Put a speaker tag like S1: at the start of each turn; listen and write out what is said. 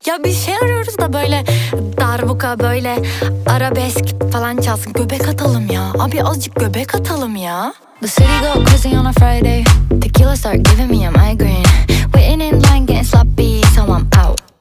S1: Ya bir şey arıyoruz da böyle darbuka, böyle arabesk falan çalsın. Göbek atalım ya. Abi azıcık göbek atalım ya.
S2: The city go crazy on a Friday. Tequila start giving me a migraine. Waiting in line getting sloppy, so I'm out.